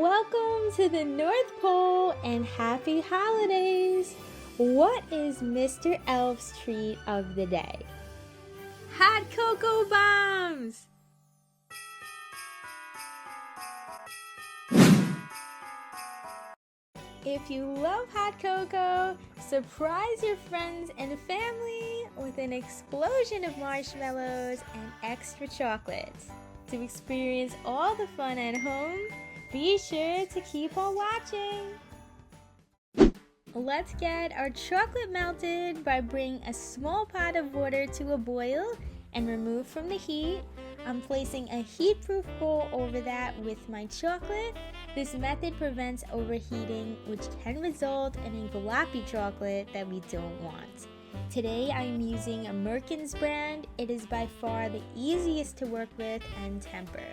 Welcome to the North Pole and happy holidays! What is Mr. Elf's treat of the day? Hot cocoa bombs! If you love hot cocoa, surprise your friends and family with an explosion of marshmallows and extra chocolates. To experience all the fun at home, be sure to keep on watching. Let's get our chocolate melted by bringing a small pot of water to a boil and remove from the heat. I'm placing a heat-proof bowl over that with my chocolate. This method prevents overheating, which can result in a gloppy chocolate that we don't want. Today I'm using a Mercken's brand. It is by far the easiest to work with and temper.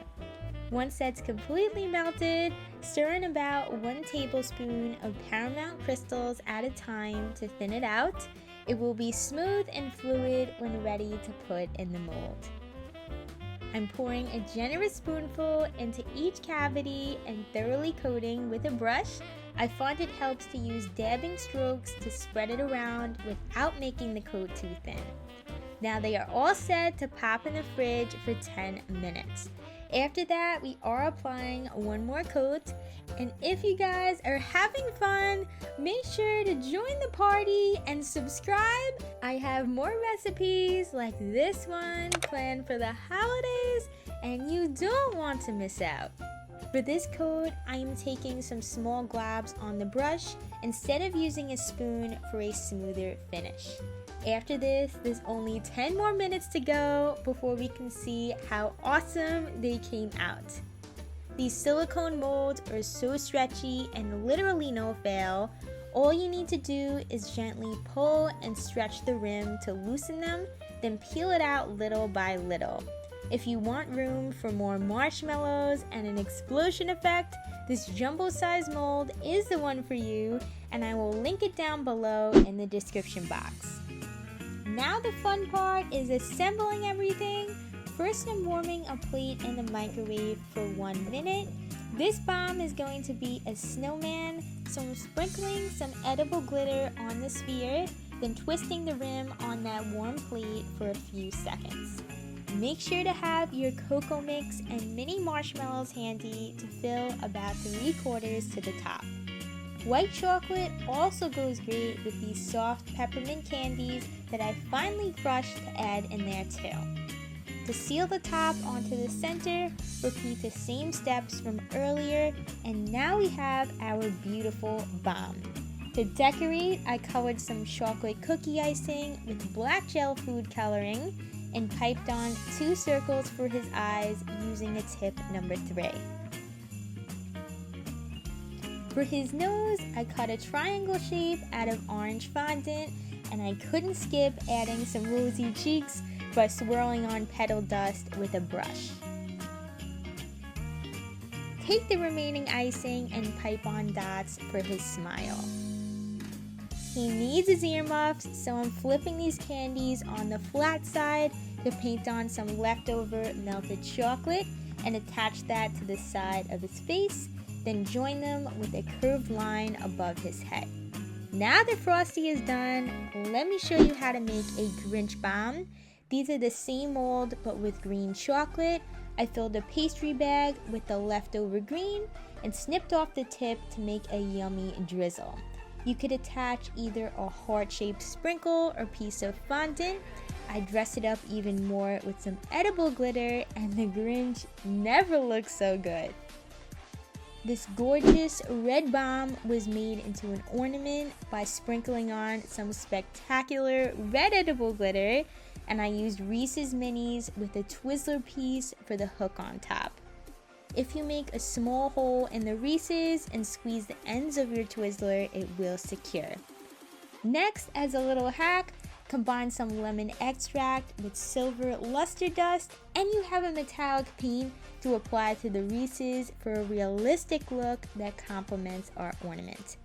Once that's completely melted, stir in about 1 tablespoon of Paramount Crystals at a time to thin it out. It will be smooth and fluid when ready to put in the mold. I'm pouring a generous spoonful into each cavity and thoroughly coating with a brush. I find it helps to use dabbing strokes to spread it around without making the coat too thin. Now they are all set to pop in the fridge for 10 minutes. After that, we are applying one more coat, and if you guys are having fun, make sure to join the party and subscribe. I have more recipes like this one planned for the holidays, and you don't want to miss out. For this coat, I am taking some small globs on the brush instead of using a spoon for a smoother finish. After this, there's only 10 more minutes to go before we can see how awesome they came out. These silicone molds are so stretchy and literally no fail. All you need to do is gently pull and stretch the rim to loosen them, then peel it out little by little. If you want room for more marshmallows and an explosion effect, this jumbo-sized mold is the one for you, and I will link it down below in the description box. Now the fun part is assembling everything. First, I'm warming a plate in the microwave for 1 minute. This bomb is going to be a snowman, so I'm sprinkling some edible glitter on the sphere, then twisting the rim on that warm plate for a few seconds. Make sure to have your cocoa mix and mini marshmallows handy to fill about 3/4 to the top. White chocolate also goes great with these soft peppermint candies that I finely crushed to add in there too. To seal the top onto the center, repeat the same steps from earlier, and now we have our beautiful bomb. To decorate, I colored some chocolate cookie icing with black gel food coloring and piped on 2 circles for his eyes using a tip number 3. For his nose, I cut a triangle shape out of orange fondant, and I couldn't skip adding some rosy cheeks by swirling on petal dust with a brush. Take the remaining icing and pipe on dots for his smile. He needs his earmuffs, so I'm flipping these candies on the flat side to paint on some leftover melted chocolate and attach that to the side of his face, then join them with a curved line above his head. Now that Frosty is done, let me show you how to make a Grinch bomb. These are the same mold but with green chocolate. I filled a pastry bag with the leftover green and snipped off the tip to make a yummy drizzle. You could attach either a heart-shaped sprinkle or piece of fondant. I dressed it up even more with some edible glitter, and the Grinch never looks so good. This gorgeous red bomb was made into an ornament by sprinkling on some spectacular red edible glitter, and I used Reese's Minis with a Twizzler piece for the hook on top. If you make a small hole in the Reese's and squeeze the ends of your Twizzler, it will secure. Next, as a little hack, combine some lemon extract with silver luster dust, and you have a metallic paint to apply to the Reese's for a realistic look that complements our ornament.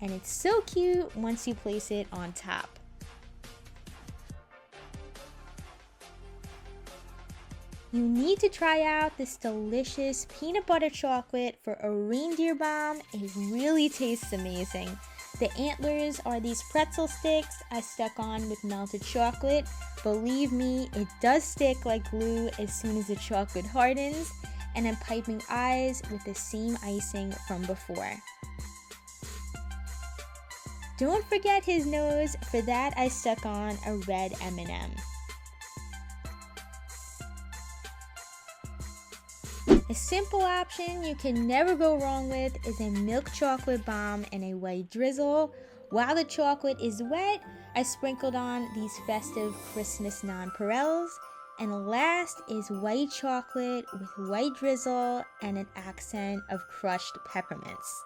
And it's so cute once you place it on top. You need to try out this delicious peanut butter chocolate for a reindeer bomb. It really tastes amazing. The antlers are these pretzel sticks I stuck on with melted chocolate. Believe me, it does stick like glue as soon as the chocolate hardens. And I'm piping eyes with the same icing from before. Don't forget his nose. For that, I stuck on a red M&M. A simple option you can never go wrong with is a milk chocolate bomb and a white drizzle. While the chocolate is wet, I sprinkled on these festive Christmas nonpareils. And last is white chocolate with white drizzle and an accent of crushed peppermints.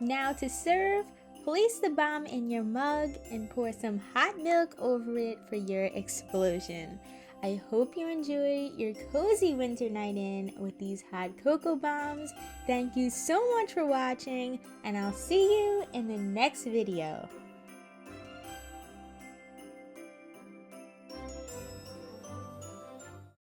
Now to serve, place the bomb in your mug and pour some hot milk over it for your explosion. I hope you enjoy your cozy winter night in with these hot cocoa bombs. Thank you so much for watching, and I'll see you in the next video.